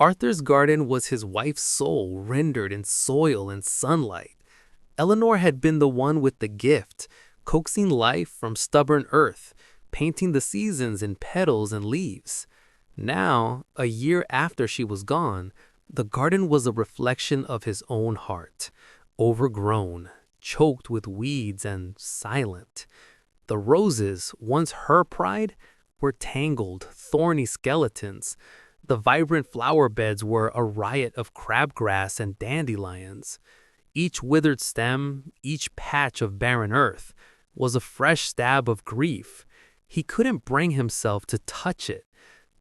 Arthur's garden was his wife's soul rendered in soil and sunlight. Eleanor had been the one with the gift, coaxing life from stubborn earth, painting the seasons in petals and leaves. Now, a year after she was gone, the garden was a reflection of his own heart, overgrown, choked with weeds and silent. The roses, once her pride, were tangled, thorny skeletons. The vibrant flower beds were a riot of crabgrass and dandelions. Each withered stem, each patch of barren earth, was a fresh stab of grief. He couldn't bring himself to touch it.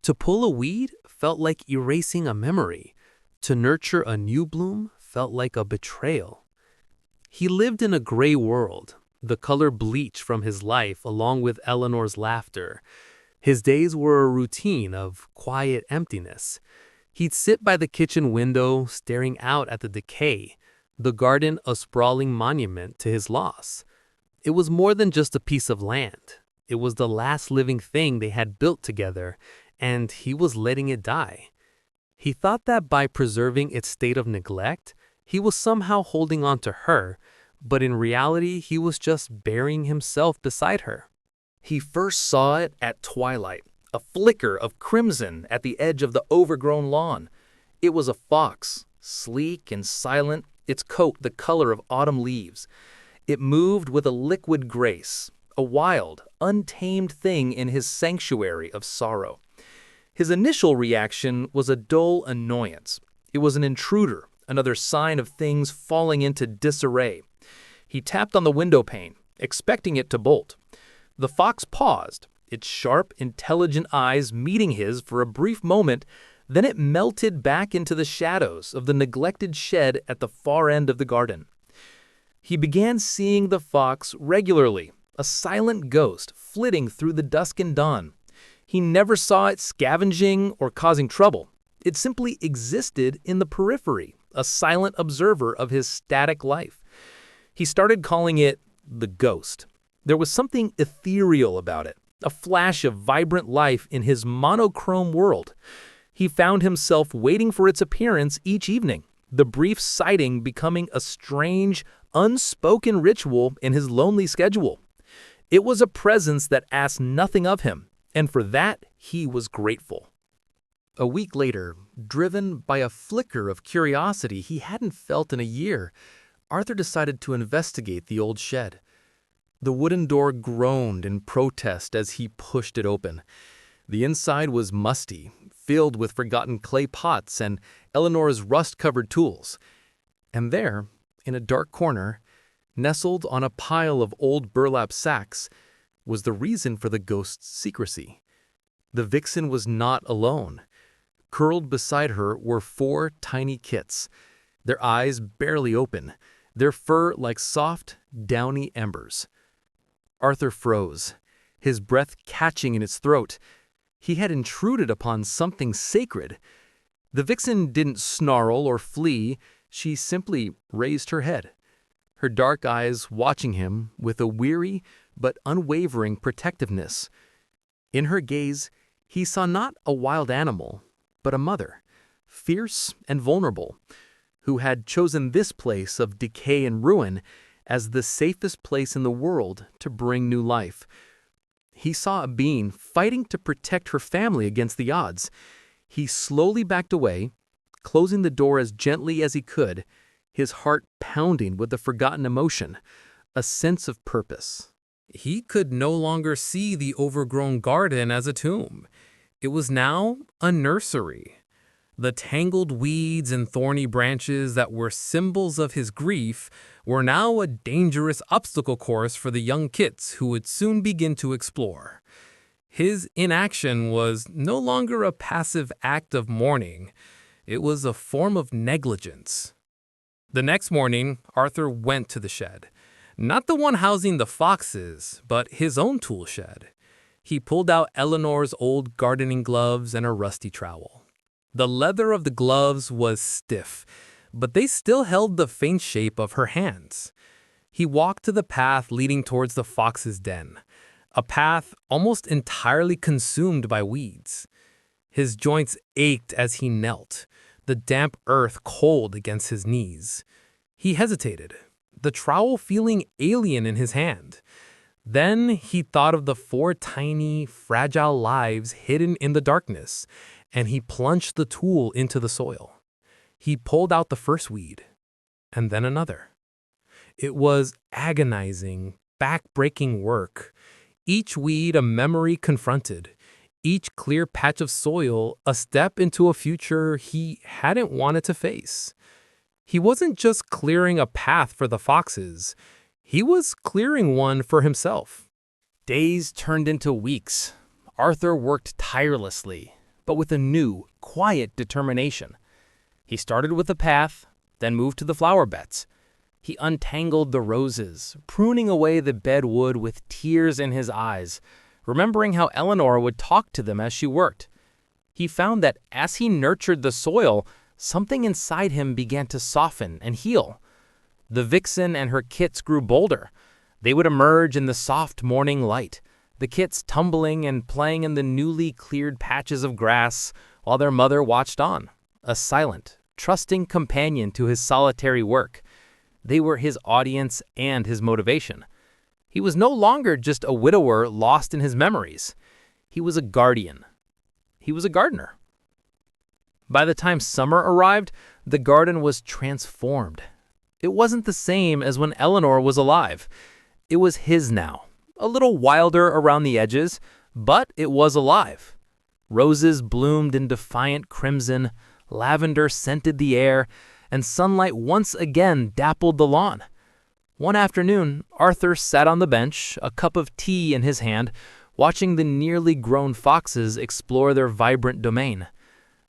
To pull a weed felt like erasing a memory. To nurture a new bloom felt like a betrayal. He lived in a gray world, the color bleached from his life along with Eleanor's laughter. His days were a routine of quiet emptiness. He'd sit by the kitchen window, staring out at the decay, the garden a sprawling monument to his loss. It was more than just a piece of land. It was the last living thing they had built together, and he was letting it die. He thought that by preserving its state of neglect, he was somehow holding on to her, but in reality he was just burying himself beside her. He first saw it at twilight, a flicker of crimson at the edge of the overgrown lawn. It was a fox, sleek and silent, its coat the color of autumn leaves. It moved with a liquid grace, a wild, untamed thing in his sanctuary of sorrow. His initial reaction was a dull annoyance. It was an intruder, another sign of things falling into disarray. He tapped on the window pane, expecting it to bolt. The fox paused, its sharp, intelligent eyes meeting his for a brief moment, then it melted back into the shadows of the neglected shed at the far end of the garden. He began seeing the fox regularly, a silent ghost flitting through the dusk and dawn. He never saw it scavenging or causing trouble. It simply existed in the periphery, a silent observer of his static life. He started calling it the ghost. There was something ethereal about it, a flash of vibrant life in his monochrome world. He found himself waiting for its appearance each evening, the brief sighting becoming a strange, unspoken ritual in his lonely schedule. It was a presence that asked nothing of him, and for that he was grateful. A week later, driven by a flicker of curiosity he hadn't felt in a year, Arthur decided to investigate the old shed. The wooden door groaned in protest as he pushed it open. The inside was musty, filled with forgotten clay pots and Eleanor's rust-covered tools. And there, in a dark corner, nestled on a pile of old burlap sacks, was the reason for the ghost's secrecy. The vixen was not alone. Curled beside her were 4 tiny kits, their eyes barely open, their fur like soft, downy embers. Arthur froze, his breath catching in his throat. He had intruded upon something sacred. The vixen didn't snarl or flee, she simply raised her head, her dark eyes watching him with a weary but unwavering protectiveness. In her gaze, he saw not a wild animal, but a mother, fierce and vulnerable, who had chosen this place of decay and ruin as the safest place in the world to bring new life. He saw a being fighting to protect her family against the odds. He slowly backed away, closing the door as gently as he could, his heart pounding with a forgotten emotion, a sense of purpose. He could no longer see the overgrown garden as a tomb. It was now a nursery. The tangled weeds and thorny branches that were symbols of his grief were now a dangerous obstacle course for the young kits who would soon begin to explore. His inaction was no longer a passive act of mourning. It was a form of negligence. The next morning, Arthur went to the shed. Not the one housing the foxes, but his own tool shed. He pulled out Eleanor's old gardening gloves and a rusty trowel. The leather of the gloves was stiff, but they still held the faint shape of her hands. He walked to the path leading towards the fox's den, a path almost entirely consumed by weeds. His joints ached as he knelt, the damp earth cold against his knees. He hesitated, the trowel feeling alien in his hand. Then he thought of the 4 tiny, fragile lives hidden in the darkness, and he plunged the tool into the soil. He pulled out the first weed, and then another. It was agonizing, back-breaking work. Each weed a memory confronted, each clear patch of soil a step into a future he hadn't wanted to face. He wasn't just clearing a path for the foxes, he was clearing one for himself. Days turned into weeks. Arthur worked tirelessly, but with a new, quiet determination. He started with the path, then moved to the flower beds. He untangled the roses, pruning away the bedwood with tears in his eyes, remembering how Eleanor would talk to them as she worked. He found that as he nurtured the soil, something inside him began to soften and heal. The vixen and her kits grew bolder. They would emerge in the soft morning light, the kits tumbling and playing in the newly cleared patches of grass while their mother watched on, a silent, trusting companion to his solitary work. They were his audience and his motivation. He was no longer just a widower lost in his memories. He was a guardian. He was a gardener. By the time summer arrived, the garden was transformed. It wasn't the same as when Eleanor was alive. It was his now, a little wilder around the edges, but it was alive. Roses bloomed in defiant crimson, lavender scented the air, and sunlight once again dappled the lawn. One afternoon, Arthur sat on the bench, a cup of tea in his hand, watching the nearly grown foxes explore their vibrant domain.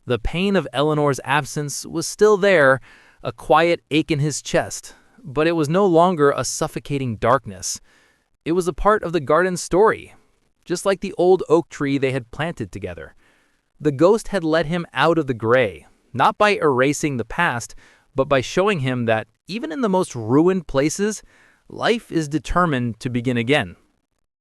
The pain of Eleanor's absence was still there, a quiet ache in his chest, but it was no longer a suffocating darkness. It was a part of the garden's story, just like the old oak tree they had planted together. The ghost had led him out of the gray, not by erasing the past, but by showing him that even in the most ruined places, life is determined to begin again.